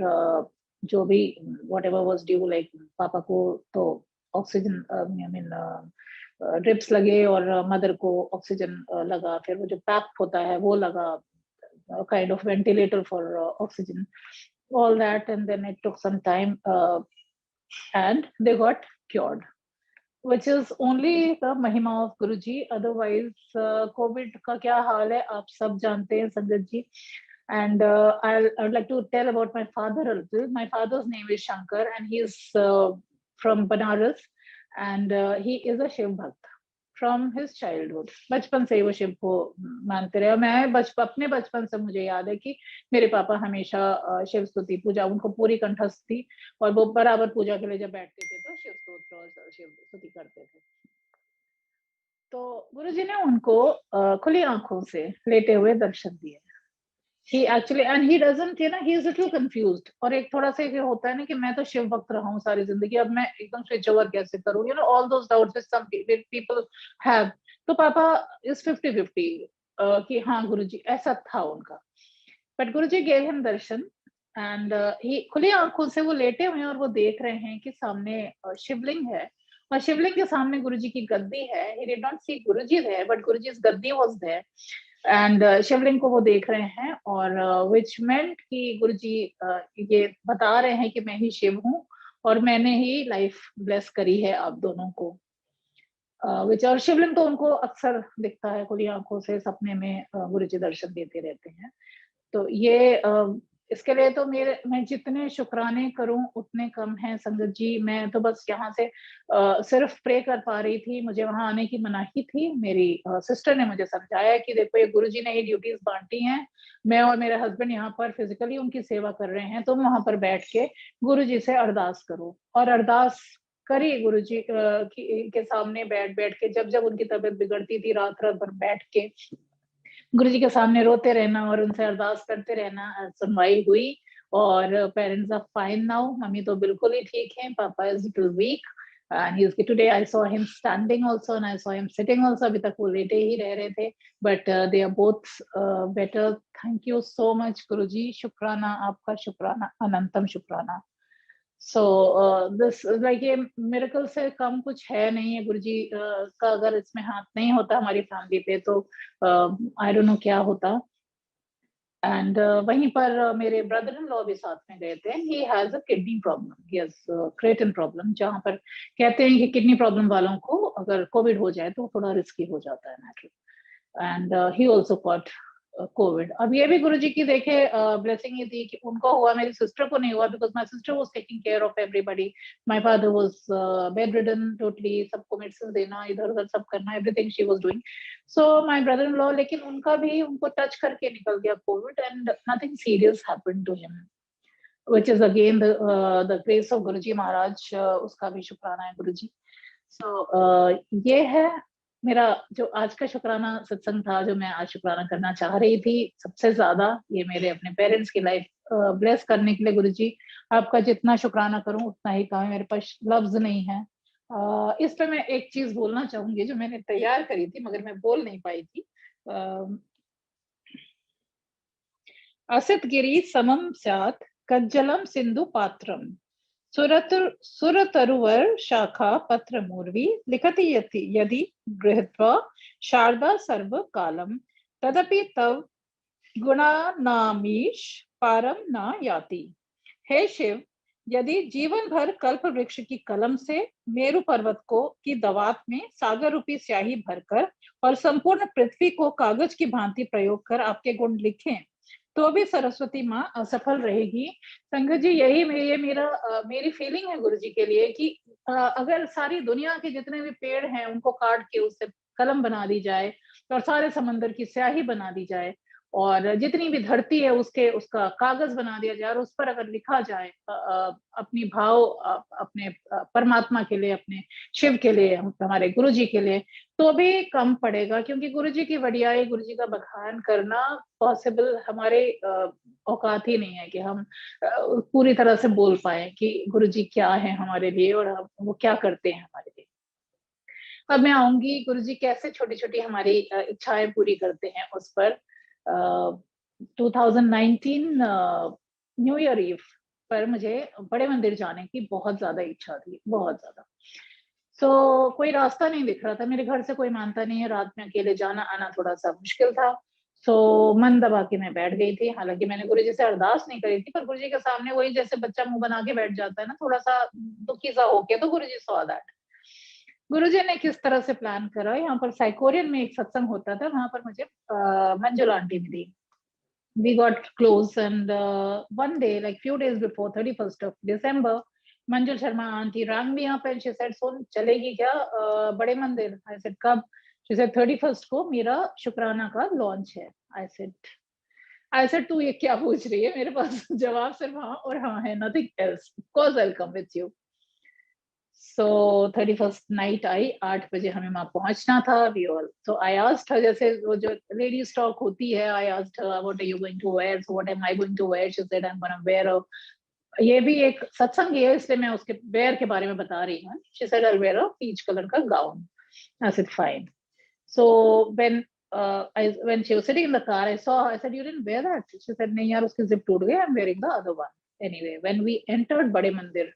जो भी what ever was due, like पापा को तो ऑक्सीजन आई मीन ड्रिप्स लगे और मदर को ऑक्सीजन लगा, फिर वो जो पैप होता है वो लगा, kind of ventilator for oxygen, all that, and then it took some time and they got cured, which is only the mahima of Guruji. Otherwise COVID का क्या हाल है आप सब जानते हैं संगत जी। And I would like to tell about my father a little. My father's name is Shankar and he is from Banaras, and he is a Shiv Bhakt from his childhood. बचपन से ही वो शिव को मानते रहे। मैं अपने बचपन से मुझे याद है कि मेरे पापा हमेशा शिव स्तुति पूजा, उनको पूरी कंठस्थ थी और वो बराबर पूजा के लिए जब बैठते थे तो शिव स्तोत्र और शिव स्तुति करते थे। तो गुरुजी ने उनको खुली आंखों से लेटे हुए दर्शन दिए। He actually, and he doesn't, you know, he is a little confused, और एक थोड़ा सा ये होता है ना कि मैं तो शिव भक्त रहा हूँ सारी जिंदगी, अब मैं एकदम स्विच ओवर कैसे करूँ, you know, all those doubts which some people have. तो पापा is 50-50 कि हाँ गुरुजी, ऐसा था उनका। But Guruji gave him Darshan and he खुली आंखों से वो लेटे हुए हैं और वो देख रहे हैं कि सामने शिवलिंग है और शिवलिंग के सामने गुरुजी की गद्दी है। He did not see Guruji there, but Guruji's Gaddi was there. And शिवलिंग को वो देख रहे हैं और विच मेंट कि गुरुजी ये बता रहे हैं कि मैं ही शिव हूँ और मैंने ही लाइफ ब्लेस करी है आप दोनों को। विच और शिवलिंग तो उनको अक्सर दिखता है खुली आंखों से, सपने में गुरुजी दर्शन देते रहते हैं। तो ये इसके लिए तो मैं जितने शुक्राने करूं उतने कम हैं संगत जी। मैं तो बस यहाँ से सिर्फ प्रे कर पा रही थी, मुझे वहां आने की मनाही थी। मेरी सिस्टर ने मुझे समझाया कि देखो ये गुरुजी ने ये ड्यूटीज बांटी हैं, मैं और मेरे हस्बैंड यहाँ पर फिजिकली उनकी सेवा कर रहे हैं, तुम वहां पर बैठ के गुरुजी से अरदास करो। और अरदास करी गुरुजी के सामने बैठ बैठ के, जब जब उनकी तबीयत बिगड़ती थी रात रात भर बैठ के गुरुजी के सामने रोते रहना और उनसे अरदास करते रहना। सुनवाई हुई और पेरेंट्स आर फाइन नाउ। मम्मी तो बिल्कुल ही ठीक है, पापा is little weak and he's today I saw him standing also and I saw him sitting also। अभी तक वो लेटे ही रह रहे थे, but they are both better। thank you so much गुरुजी, शुक्राना आपका, शुक्राना, अनंतम शुक्राना। सो दिस लाइक ये मिरेकल से कम कुछ है नहीं है। गुरुजी का अगर इसमें हाथ नहीं होता हमारी फैमिली पे तो आई डोंट नो क्या होता। एंड वहीं पर मेरे ब्रदर इन लॉ भी साथ में गए थे। He has a kidney problem, he has creatine problem, जहां पर कहते हैं कि किडनी प्रॉब्लम वालों को अगर कोविड हो जाए तो थोड़ा रिस्की हो जाता है matter. And he also got Covid. अब ये भी गुरुजी की देखे ब्लेसिंग ये थी कि उनको हुआ, मेरी सिस्टर को नहीं हुआ, because my sister was taking care of everybody. My father was bedridden totally, सबको मेडिसिन देना, इधर उधर सब करना, everything she was doing. So my brother in law, लेकिन उनका भी उनको टच करके निकल गया Covid and nothing serious happened to him, which is again the grace of Guruji Maharaj। उसका भी शुक्राना है गुरुजी। सो ये है मेरा जो आज का शुक्राना सत्संग था, जो मैं आज शुक्राना करना चाह रही थी सबसे ज्यादा, ये मेरे अपने पेरेंट्स की लाइफ ब्लेस करने के लिए। गुरुजी आपका जितना शुक्राना करूं उतना ही कम है, मेरे पास लफ्ज नहीं है। इस पे मैं एक चीज बोलना चाहूंगी जो मैंने तैयार करी थी मगर मैं बोल नहीं पाई थी। असत गिरी समम स्यात् कज्जलम सिंधु पात्रम, सुरतरुवर शाखा पत्र मूर्वी, लिखति यदि गृहीत्वा शारदा सर्व कालम, तदपि तव गुणानामीश पारम न याति। हे शिव, यदि जीवन भर कल्प वृक्ष की कलम से मेरु पर्वत को की दवात में सागर रूपी स्याही भरकर और संपूर्ण पृथ्वी को कागज की भांति प्रयोग कर आपके गुण लिखें तो भी सरस्वती माँ असफल रहेगी। संगत जी यही मेरी फीलिंग है गुरुजी के लिए कि अगर सारी दुनिया के जितने भी पेड़ हैं उनको काट के उससे कलम बना दी जाए और सारे समंदर की स्याही बना दी जाए और जितनी भी धरती है उसका कागज बना दिया जाए और उस पर अगर लिखा जाए अपनी भाव अपने परमात्मा के लिए, अपने शिव के लिए, हमारे गुरु जी के लिए, तो भी कम पड़ेगा, क्योंकि गुरु जी की वडियाई, गुरु जी का बखान करना पॉसिबल हमारे औकात ही नहीं है कि हम पूरी तरह से बोल पाए कि गुरु जी क्या है हमारे लिए और वो क्या करते हैं हमारे लिए। अब मैं आऊंगी गुरु जी कैसे छोटी छोटी हमारी इच्छाएं पूरी करते हैं उस पर। 2019 न्यू ईयर ईव पर मुझे बड़े मंदिर जाने की बहुत ज्यादा इच्छा थी, बहुत ज्यादा। कोई रास्ता नहीं दिख रहा था, मेरे घर से कोई मानता नहीं है, रात में अकेले जाना आना थोड़ा सा मुश्किल था। मन दबा के मैं बैठ गई थी, हालांकि मैंने गुरु जी से अरदास नहीं करी थी, पर गुरु जी के सामने वही जैसे बच्चा मुंह बना के बैठ जाता है ना, थोड़ा सा दुखी सा होके, तो गुरु जी सॉ दैट। गुरुजी ने किस तरह से प्लान करा, यहाँ पर साइकोरियन में एक सत्संग होता था, वहां पर मुझे मंजुल आंटी मिली। We got close and one day, like few days before 31st of December, Manjul Sharma auntie rang me up and she said, "Son, चलेगी क्या बड़े मंदिर?" I said, "कब?" She said, 31st को मेरा शुक्राना का लॉन्च है। I said, तू ये क्या पूछ रही है? मेरे पास जवाब सिर्फ हाँ और हाँ है, nothing else. Of course I'll come with you. 31st night I, 8 बजे हमें वहां पहुंचना था। I asked her, जैसे वो जो लेडीज टॉक होती है, I asked her, what are you going to wear? So what am I going to wear? She said, I'm gonna wear a, ये भी एक सत्संग है इसलिए मैं उसके वेयर के बारे में बता रही हूँ। She said, I'll wear a peach color का gown. I said, fine. So when she was sitting in the car, I saw her. I said, you didn't wear that? She said, नहीं यार, उसकी zip टूट गई, I'm wearing the other one. Anyway, when we entered बड़े मंदिर,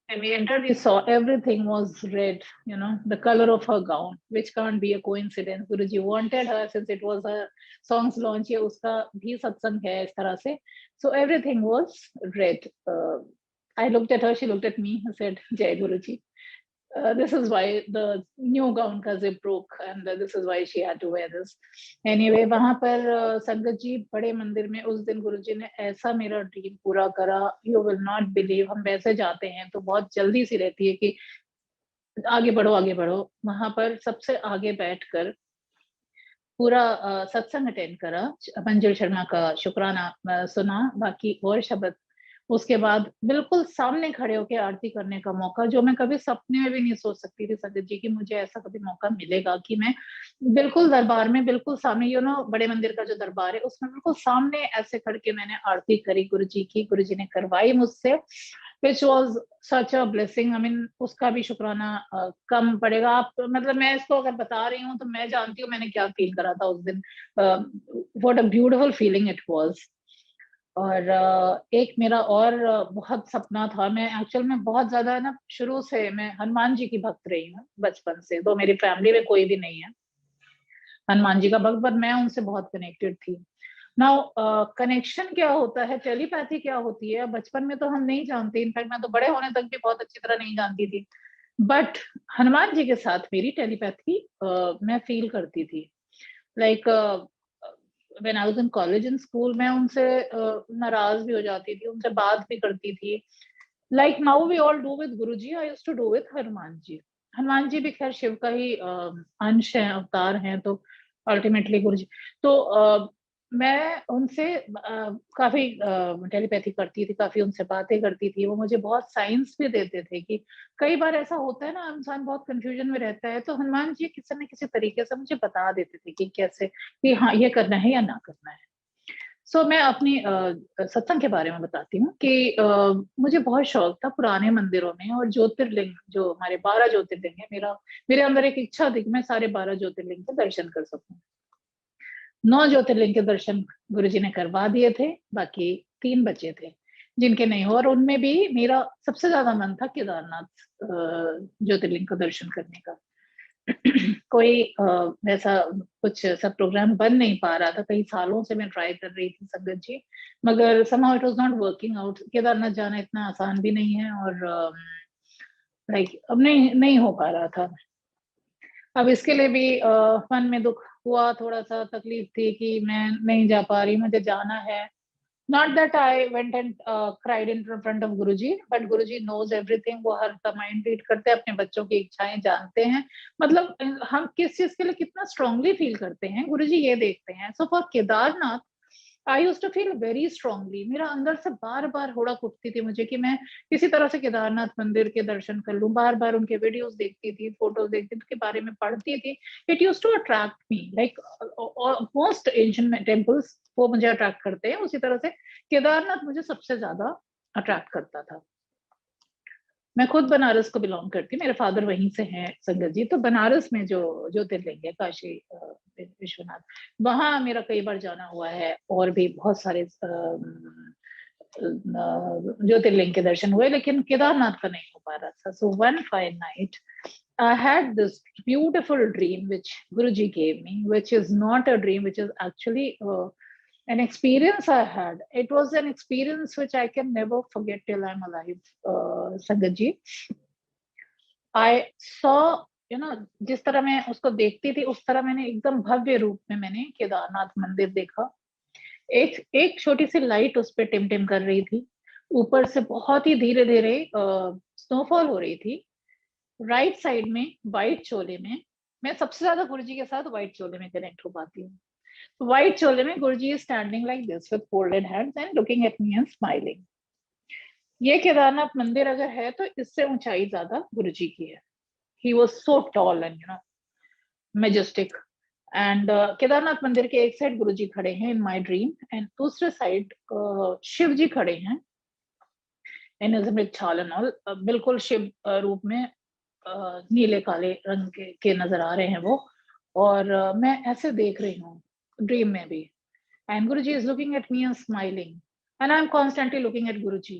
when we entered, we saw everything was red, the color of her gown, which can't be a coincidence. Guruji wanted her, since it was her song's launch, ye uska bhi satsang hai is tarah se. So everything was red. I looked at her, she looked at me, I said, Jai Guruji. This is why the new gown ka zip broke, and this is why she had to wear this. Anyway, वहां पर संगत जी बड़े मंदिर में उस दिन गुरुजी ने ऐसा मेरा ड्रीम पूरा करा, you will not believe। हम वैसे जाते हैं तो बहुत जल्दी सी रहती है कि आगे बढ़ो आगे बढ़ो, वहां पर सबसे आगे बैठकर पूरा सत्संग अटेंड करा, मंजुल शर्मा का शुक्राना सुना, बाकी और शब्द। उसके बाद बिल्कुल सामने खड़े होकर आरती करने का मौका, जो मैं कभी सपने में भी नहीं सोच सकती थी संगत जी कि मुझे ऐसा कभी मौका मिलेगा कि मैं बिल्कुल दरबार में, बिल्कुल सामने, बड़े मंदिर का जो दरबार है उसमें बिल्कुल सामने ऐसे खड़ के मैंने आरती करी गुरु जी की, गुरु जी ने करवाई मुझसे, which was such a blessing। I mean, उसका भी शुक्राना कम पड़ेगा। आप मतलब मैं इसको अगर बता रही हूँ तो मैं जानती हूँ मैंने क्या फील करा था उस दिन। what a beautiful feeling it was। और एक मेरा और बहुत सपना था, मैं एक्चुअल में बहुत ज्यादा ना, शुरू से मैं हनुमान जी की भक्त रही हूँ बचपन से, तो मेरी फैमिली में कोई भी नहीं है हनुमान जी का भक्त, पर मैं उनसे बहुत कनेक्टेड थी। नाउ कनेक्शन क्या होता है, टेलीपैथी क्या होती है, बचपन में तो हम नहीं जानते, इनफैक्ट मैं तो बड़े होने तक भी बहुत अच्छी तरह नहीं जानती थी, बट हनुमान जी के साथ मेरी टेलीपैथी मैं फील करती थी। Like when I was in college and school, मैं उनसे नाराज भी हो जाती थी, उनसे बात भी करती थी। Like now we all do with Guruji, I used to do with Hanuman ji. Hanuman ji भी खैर शिव का ही अंश है, अवतार हैं, तो अल्टीमेटली गुरुजी। तो मैं उनसे काफी टेलीपैथी करती थी, काफी उनसे बातें करती थी, वो मुझे बहुत साइंस भी देते थे कि कई बार ऐसा होता है ना, इंसान बहुत कंफ्यूजन में रहता है, तो हनुमान जी किसी न किसी तरीके से मुझे बता देते थे कि कैसे, कि हाँ ये करना है या ना करना है। मैं अपनी सत्संग के बारे में बताती हूँ कि मुझे बहुत शौक था पुराने मंदिरों में, और ज्योतिर्लिंग जो हमारे 12 ज्योतिर्लिंग है, मेरे अंदर एक इच्छा थी कि मैं सारे 12 ज्योतिर्लिंग के दर्शन कर सकूं। 9 ज्योतिर्लिंग के दर्शन गुरुजी ने करवा दिए थे, बाकी 3 बचे थे जिनके नहीं हो, और उनमें भी मेरा सबसे ज्यादा मन था केदारनाथ ज्योतिर्लिंग का दर्शन करने का। कोई वैसा कुछ सब प्रोग्राम बन नहीं पा रहा था, कई सालों से मैं ट्राई कर रही थी संगत जी, मगर somehow it was not working out। Kedarnath जाना इतना आसान भी नहीं है, और लाइक अब नहीं हो पा रहा था। अब इसके लिए भी मन में दुख हुआ, थोड़ा सा तकलीफ थी कि मैं नहीं जा पा रही, मुझे जाना है, Not that I went and cried in front of Guruji, but Guruji knows everything. वो हर माइंड रीड करते हैं, अपने बच्चों की इच्छाएं जानते हैं. मतलब हम किस चीज के लिए कितना स्ट्रांगली फील करते हैं, गुरुजी ये देखते हैं. So for Kedarnath I used to feel very strongly. मेरा अंदर से बार बार हुड़क उठती थी मुझे कि मैं किसी तरह से केदारनाथ मंदिर के दर्शन कर लूं. बार बार उनके वीडियोस देखती थी, फोटोज देखती थी, उनके बारे में पढ़ती थी. It used to attract me like most ancient temples वो मुझे अट्रैक्ट करते हैं, उसी तरह से केदारनाथ मुझे सबसे ज्यादा अट्रैक्ट करता था. मैं खुद बनारस को बिलोंग करती हूँ, मेरे फादर वहीं से हैं संगत जी. तो बनारस में जो ज्योतिर्लिंग है काशी विश्वनाथ, वहां मेरा कई बार जाना हुआ है, और भी बहुत सारे ज्योतिर्लिंग के दर्शन हुए, लेकिन केदारनाथ का नहीं हो पा रहा था. So one fine night I had this beautiful dream which Guruji gave me, which is not a dream, which is actually an experience I had. It was an experience which I can never forget till I'm alive, Sangat ji. I saw, you know, जिस तरह मैं उसको देखती थी, उस तरह मैंने एकदम भव्य रूप में मैंने केदारनाथ मंदिर देखा. एक छोटी सी लाइट उस पर टिमटिम कर रही थी. ऊपर से बहुत ही धीरे धीरे स्नोफॉल हो रही थी. राइट साइड में व्हाइट चोले में, मैं सबसे ज्यादा गुरुजी के साथ व्हाइट चोले में कनेक्ट हो पाती हूँ. व्हाइट चोले में Guruji is standing like this with folded hands and looking at me and smiling. ये केदारनाथ मंदिर अगर है तो इससे ऊंचाई ज्यादा गुरुजी की है. He was so tall and you know majestic. And Kedarnath मंदिर के एक साइड गुरुजी खड़े हैं इन माय ड्रीम, एंड दूसरे साइड शिव जी खड़े हैं इन अजमित छाल एंड ऑल. बिल्कुल शिव रूप में, नीले काले रंग के नजर आ रहे हैं वो. और मैं ऐसे देख रही हूँ ड्रीम में भी. And Guruji is looking at me and smiling, and I am constantly looking at Guruji.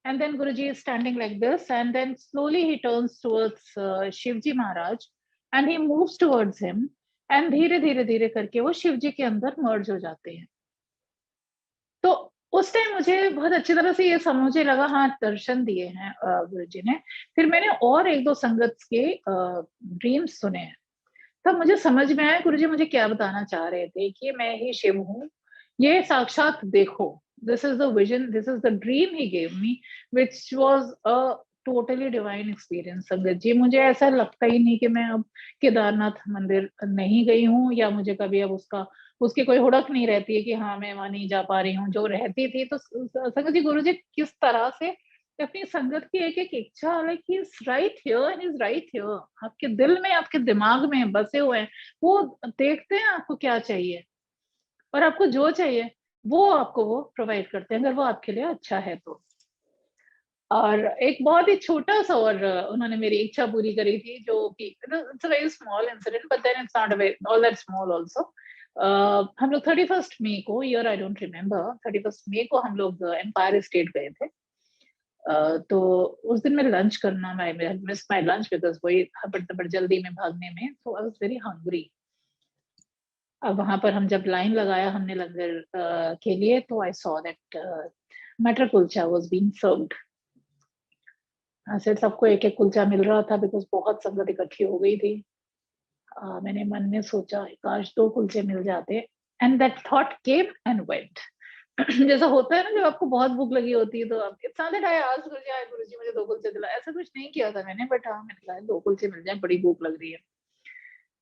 And then Guruji is standing like this, and then slowly he turns towards Shivji Maharaj and he moves towards him, and धीरे धीरे धीरे करके वो शिवजी के अंदर मर्ज हो जाते हैं. तो उस टाइम मुझे बहुत अच्छी तरह से ये समझने लगा, हाँ दर्शन दिए हैं गुरुजी ने. फिर मैंने और एक दो संगत के ड्रीम्स सुने हैं, तब मुझे समझ में आया गुरुजी मुझे क्या बताना चाह रहे थे कि मैं ही शिव हूँ, ये साक्षात देखो. This is the vision, this is the dream he gave me, which was a totally divine experience. संगत जी मुझे ऐसा लगता ही नहीं कि मैं अब केदारनाथ मंदिर नहीं गई हूँ, या मुझे कभी अब उसकी कोई हुड़क नहीं रहती है कि हाँ मैं वहां नहीं जा पा रही हूँ. जो रहती थी, तो संगत जी गुरुजी किस तरह से अपनी संगत की एक एक इच्छा, like he is right here and is right here, आपके दिल में, आपके दिमाग में बसे हुए हैं. वो देखते हैं आपको क्या चाहिए, और आपको जो चाहिए वो आपको वो प्रोवाइड करते हैं, अगर वो आपके लिए अच्छा है तो. और एक बहुत ही छोटा सा और उन्होंने मेरी इच्छा पूरी करी थी, जो कि it's a very small incident, but then it's not all that small also. हम लोग 31 मई को, ईयर आई डोंट रिमेम्बर, 31 मई को हम लोग एम्पायर स्टेट गए थे. तो उस दिन मैं लंच करना, मैं मिस माय लंच बिकॉज वही हबड़ जल्दी में भागने में. सो आई वाज वेरी हंग्री. अब वहां पर हम जब लाइन लगाया हमने लंगर के लिए, तो आई सॉ दैट मटर कुलचा वाज बीइंग सर्व्ड. ऐसे सबको एक एक कुलचा मिल रहा था बिकॉज बहुत संगत इकट्ठी हो गई थी. मैंने मन में सोचा काश 2 कुलचे मिल जाते, and that thought came and went. जैसा होता है ना जब आपको बहुत भूख लगी होती है, तो आप it's not that I asked Guruji मुझे 2 कुलचे दिला, ऐसा कुछ नहीं किया था मैंने, बट हाँ मैंने कहा 2 कुलचे मिल जाए, बड़ी भूख लग रही है.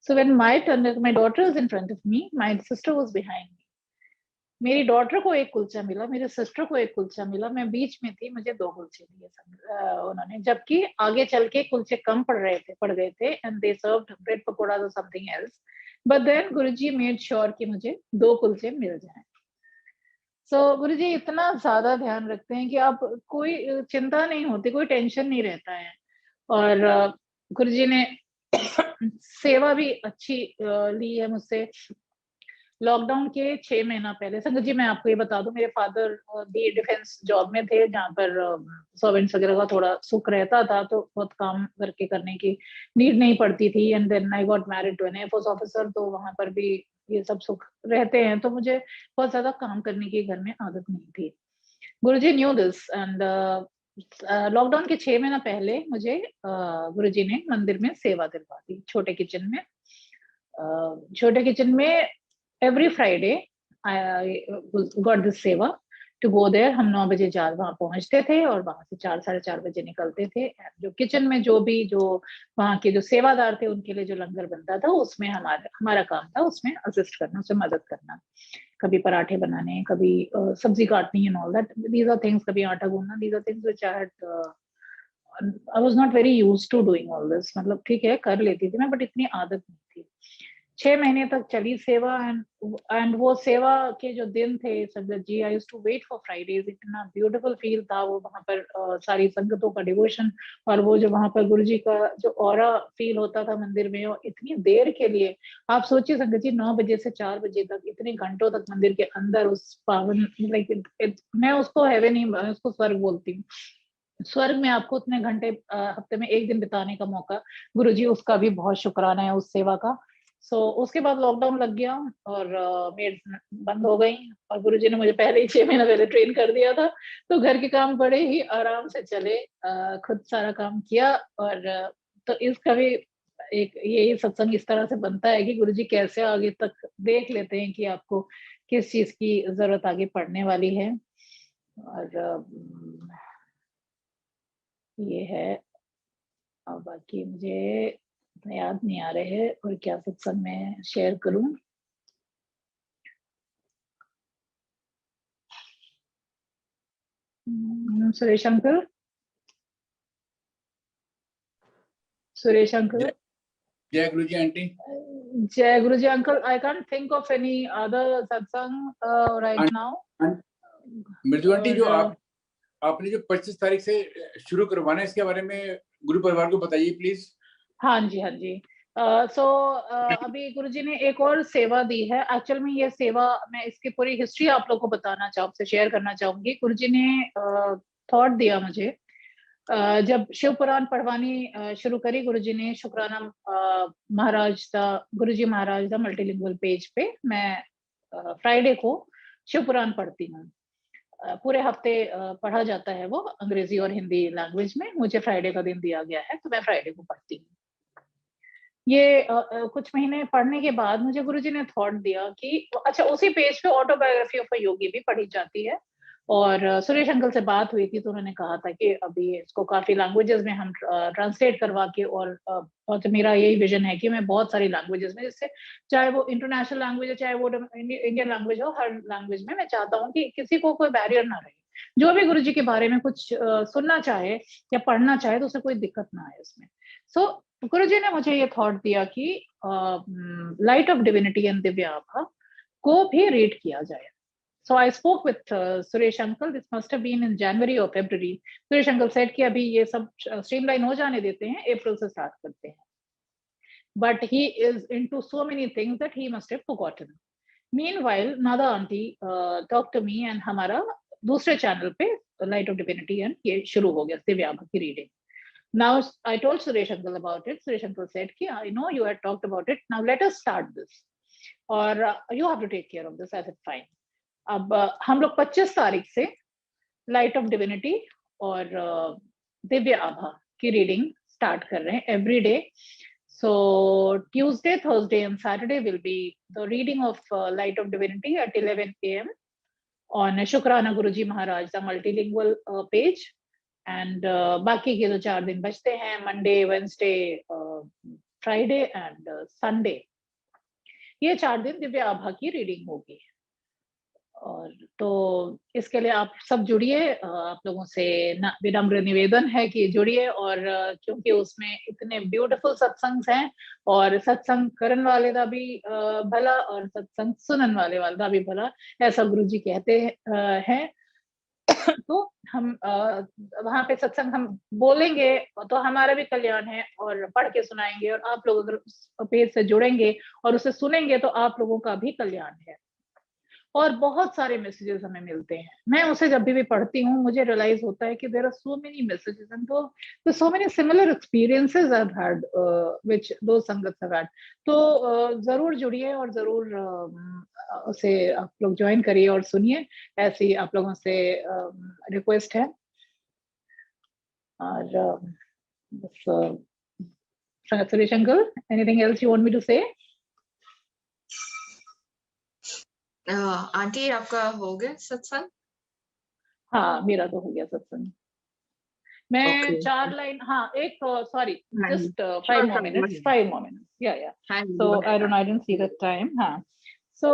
So when my turn, my daughter was in front of me, my sister was behind me. मेरी डॉटर को 1 कुलचा मिला, मेरे सिस्टर को 1 कुलचा मिला, मैं बीच में थी, मुझे 2 कुलचे दिए उन्होंने. जबकि आगे चल के कुलचे कम पड़ गए थे, and they served bread pakora और something else, but then Guruji made sure कि मुझे 2 कुलचे मिल जाएं. सो गुरुजी इतना ज्यादा ध्यान रखते हैं कि आप कोई चिंता नहीं होती, कोई टेंशन नहीं रहता है. और गुरुजी ने सेवा भी अच्छी ली है मुझसे. लॉकडाउन के 6 महीना पहले, संगत जी मैं आपको ये बता दूं, मेरे फादर भी डिफेंस जॉब में थे, जहाँ पर सर्वेंट्स वगैरह का थोड़ा सुख रहता था, तो बहुत काम करके करने की नीड नहीं पड़ती थी. And then I got married to an air force officer, तो वहां पर भी ये सब सुख रहते हैं, तो मुझे बहुत ज्यादा काम करने की घर में आदत नहीं थी. गुरुजी न्यू दिस, एंड लॉकडाउन के 6 महीना पहले मुझे गुरुजी ने मंदिर में सेवा दिलवा दी, छोटे किचन में. छोटे किचन में every Friday I got this seva, to go there. हम 9 बजे वहां पहुंचते थे और वहां से 4 साढ़े 4 बजे निकलते थे। जो किचन में जो वहां के जो सेवादार थे उनके लिए जो लंगर बनता था उसमें हमारा काम था उसमें असिस्ट करना, उसमें मदद करना। कभी पराठे बनाने, कभी सब्जी काटनी and all that, these are things, कभी आटा गूंदना, these are things which I was not very used to doing all this. मतलब ठीक है कर लेती थी मैं, बट इतनी आदत नहीं थी। 6 महीने तक चली सेवा। एंड वो सेवा के जो दिन थे sangat ji, I used to wait for Fridays. इतना ब्यूटीफुल फील था वो वहां पर, सारी संगतों का डिवोशन, और वो जो वहां पर गुरु जी का जो ऑरा फील होता था मंदिर में, और इतनी देर के लिए। आप सोचिए संगत जी, 9 बजे से 4 बजे तक इतने घंटों तक मंदिर के अंदर उस पावन, लाइक मैं उसको हेवन ही, मैं उसको स्वर्ग बोलती हूँ। स्वर्ग में आपको उतने घंटे हफ्ते में एक दिन बिताने का मौका, गुरुजी उसका भी बहुत शुक्राना है उस सेवा का। उसके बाद लॉकडाउन लग गया और मेड बंद हो गई, और गुरुजी ने मुझे पहले ही 6 महीना पहले ट्रेन कर दिया था। तो घर के काम बड़े ही आराम से चले, खुद सारा काम किया। और तो इसका भी एक यही सत्संग इस तरह से बनता है कि गुरुजी कैसे आगे तक देख लेते हैं कि आपको किस चीज की जरूरत आगे पड़ने वाली है। और ये है। और बाकी मुझे याद नहीं आ रहे हैं और क्या सत्संग में शेयर करूं। Suresh uncle, Suresh uncle. जय गुरु जी आंटी। जय Guru ji uncle. I can't think of any other satsang right now. Mridu aunty, जो आपने जो 25 तारीख से शुरू करवाना है, इसके बारे में गुरु परिवार को बताइए प्लीज। हाँ जी, हाँ जी। अभी गुरुजी ने एक और सेवा दी है। एक्चुअल में ये सेवा, मैं इसकी पूरी हिस्ट्री आप लोगों को बताना आपसे शेयर करना चाहूंगी। गुरुजी ने थॉट दिया मुझे, जब शिव पुराण पढ़वानी शुरू करी गुरुजी ने। शुक्राना महाराज दा, गुरुजी महाराज दा मल्टीलिंगुअल पेज पे मैं फ्राइडे को शिव पुराण पढ़ती हूँ। पूरे हफ्ते पढ़ा जाता है वो अंग्रेजी और हिंदी लैंग्वेज में। मुझे फ्राइडे का दिन दिया गया है तो मैं फ्राइडे को पढ़ती हूँ। ये कुछ महीने पढ़ने के बाद मुझे गुरुजी ने थॉट दिया कि अच्छा, उसी पेज पे ऑटोबायोग्राफी ऑफ अ योगी भी पढ़ी जाती है। और सुरेश अंकल से बात हुई थी तो उन्होंने कहा था कि अभी इसको काफी लैंग्वेजेस में हम ट्रांसलेट करवा के, और मेरा यही विजन है कि मैं बहुत सारी लैंग्वेजेस में, जिससे चाहे वो इंटरनेशनल लैंग्वेज हो चाहे वो इंडियन लैंग्वेज हो, हर लैंग्वेज में मैं चाहता हूँ कि किसी को कोई बैरियर ना रहे। जो भी गुरुजी के बारे में कुछ सुनना चाहे या पढ़ना चाहे तो उसे कोई दिक्कत ना आए उसमें। गुरुजी ने मुझे ये थॉट दिया कि light of divinity and Divya आभा को भी रीड किया जाए। So I spoke with Suresh uncle. This must have been in January or February. Suresh uncle said कि अभी ये सब streamline हो जाने देते हैं, अप्रैल से स्टार्ट करते हैं। But he is into so many things that he must have forgotten. Meanwhile, Nada auntie talked to me and हमारा दूसरे चैनल पे Light of Divinity and ये शुरू हो गया दिव्य आभा की reading. Now I told Suresh uncle about it. Suresh uncle said कि I know you had talked about it. Now let us start this. और you have to take care of this. I said fine. अब हम लोग 25 तारीख से light of divinity और दिव्य आभा की reading start कर रहे हैं every day. So Tuesday, Thursday and Saturday will be the reading of light of divinity at 11 AM on Shukrana Guruji Maharaj the multilingual page. एंड बाकी के जो 4 दिन बचते हैं, Monday, Wednesday, Friday and Sunday, ये 4 दिन दिव्य आभा की रीडिंग होगी। और तो इसके लिए आप सब जुड़िए। आप लोगों से विनम्र निवेदन है कि जुड़िए। और क्योंकि उसमें इतने ब्यूटीफुल सत्संग हैं, और सत्संग करन वाले का भी भला और सत्संग सुनन वाले का भी भला, ऐसा गुरुजी कहते हैं। तो हम वहां पे सत्संग हम बोलेंगे तो हमारा भी कल्याण है, और पढ़ के सुनाएंगे, और आप लोग अगर उस पेज से जुड़ेंगे और उसे सुनेंगे तो आप लोगों का भी कल्याण है। और बहुत सारे मैसेजेस हमें मिलते हैं। मैं उसे जब भी पढ़ती हूँ मुझे रियलाइज होता है कि there are so many messages and तो so many similar experiences I have had which though sangat have had. तो जरूर जुड़िए और जरूर उसे आप लोग ज्वाइन करिए और सुनिए, ऐसी आप लोगों से रिक्वेस्ट है। और Suresh uncle, anything else you want me to say? Aunty आपका हो गया सत्संग? हाँ मेरा तो हो गया सत्संग। मैं Okay. 4 लाइन, हाँ एक सॉरी, हाँ जी। just Sure, 5 sure, more go minutes, ahead. 5 more minutes, yeah. हाँ जी, So go I ahead. didn't see the time. हाँ, so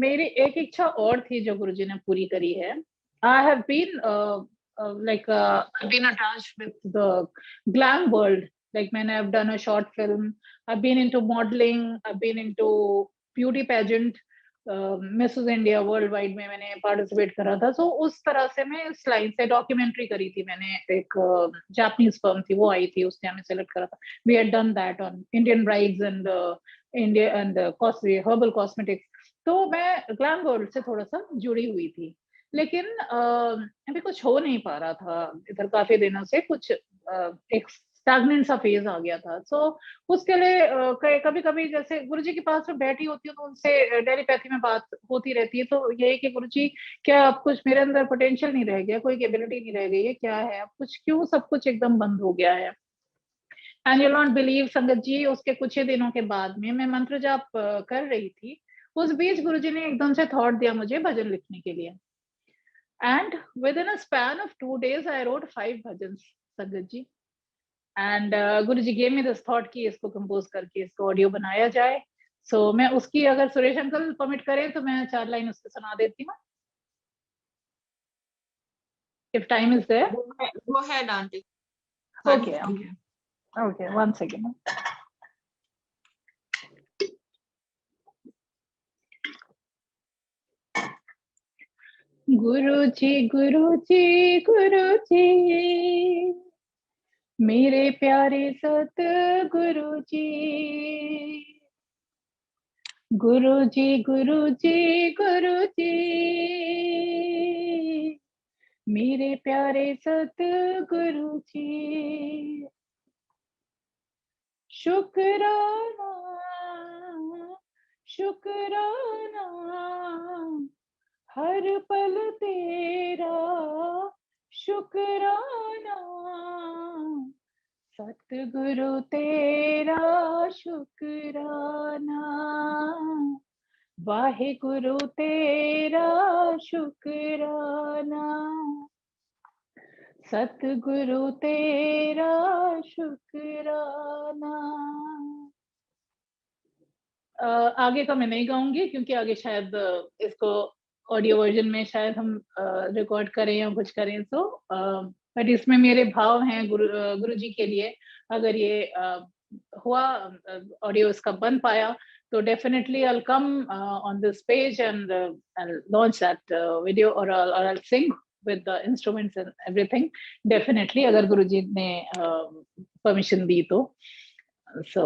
मेरी एक इच्छा और थी जो गुरुजी ने पूरी करी है. I have been I've been attached with the glam world. Like मैंने I've done a short film. I've been into modeling. I've been into beauty pageant. Mrs India world wide में मैंने पार्टिसिपेट करा था. सो उस तरह से मैं इस लाइन से डॉक्यूमेंट्री करी थी मैंने. एक जापानीज फर्म थी, वो आई थी, उसने हमें सेलेक्ट करा था. We had done that on Indian brides and India and herbal cosmetics. तो मैं ग्लैम वर्ल्ड से थोड़ा सा जुड़ी हुई थी, लेकिन अभी कुछ हो नहीं पा रहा था इधर. काफी दिनों से कुछ एक स्टैग्नेंट सा फेज आ गया था. सो उसके लिए कभी कभी जैसे गुरुजी के पास में बैठी होती हूँ तो उनसे टेलीपैथी में बात होती रहती है. तो यही कि गुरुजी, क्या अब कुछ मेरे अंदर पोटेंशियल नहीं रह गया, कोई एबिलिटी नहीं रह गई है, क्या है अब कुछ, क्यों सब कुछ एकदम बंद हो गया है. एंड यू नॉट बिलीव संगत जी, उसके कुछ ही दिनों के बाद में मैं मंत्र जाप कर रही थी. उस बीच गुरुजी ने एकदम से थॉट दिया मुझे भजन लिखने के लिए. And within a span of 2 days I wrote 5 bhajan sangat ji. And Guruji gave me this thought कि इसको कंपोज करके इसको ऑडियो बनाया जाए. सो मैं उसकी, अगर सुरेश अंकल परमिट करें तो मैं 4 लाइन उसको सुना देती हूँ, if time is there. Go ahead, auntie. हाँ okay ji. Okay okay, 1 second. Guruji Guruji Guruji, मेरे प्यारे सत गुरुजी. गुरुजी गुरुजी गुरुजी, मेरे प्यारे सत गुरुजी. शुक्राना शुक्राना हर पल तेरा, शुक्राना सतगुरु तेरा, शुक्राना वाहे गुरु तेरा, शुक्राना सतगुरु तेरा, शुक्राना. आगे का मैं नहीं गाऊंगी क्योंकि आगे शायद इसको ऑडियो वर्जन में शायद हम रिकॉर्ड करें या कुछ करें. तो बट इसमें मेरे भाव हैं गुरु जी के लिए. अगर ये हुआ, ऑडियो इसका बन पाया, तो definitely I will come on this page and I launch that video, और I will sing with the instruments and everything, definitely, अगर गुरुजी ने permission दी तो. So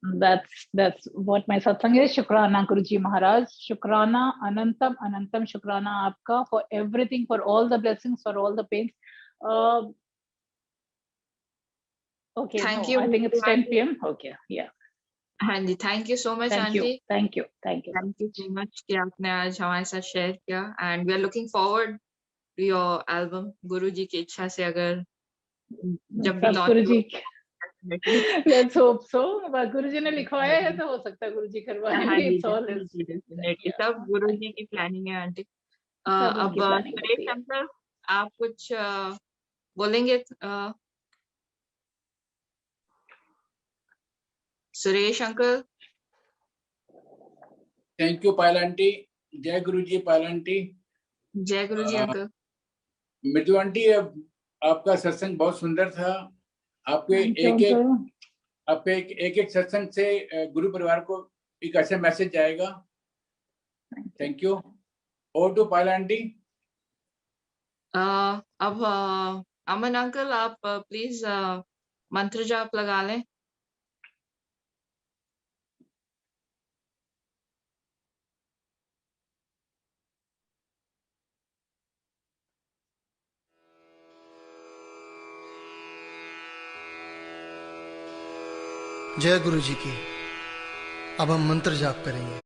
that's what my satsang is. शुक्राना गुरुजी महाराज, शुक्राना अनंतम अनंतम शुक्राना आपका for everything, for all the blessings, for all the pains. Okay, Thank no, you, I think it's 10 auntie. p.m. Okay, yeah. हाँ जी, thank you so much, Thank you, auntie. thank you, thank you. Thank you so much कि आपने आज हमारे साथ share किया. And we are looking forward to your album. गुरु जी की इच्छा से अगर जब भी सब launch Guruji, definitely. let's hope so. गुरुजी ने लिखवाया है तो हो सकता है गुरुजी हाँ करवाएंगे. जी, It's all is, definitely. सब गुरु जी की प्लानिंग है, आंटी. सब अब उनकी प्लानिंग सुरेश होती है. अंकल, आप कुछ बोलेंगे? Suresh uncle. Thank you Payal aunty. जय गुरु जी पायल आंटी. जय गुरु जी अंकल. मृदु आंटी, आपका सत्संग बहुत सुंदर था. आपके एक सत्संग से गुरु परिवार को एक ऐसा मैसेज जाएगा. Thank you. Over to Payal aunty. अब अमन अंकल, आप प्लीज मंत्र जाप लगा लें. जय गुरु जी की. अब हम मंत्र जाप करेंगे.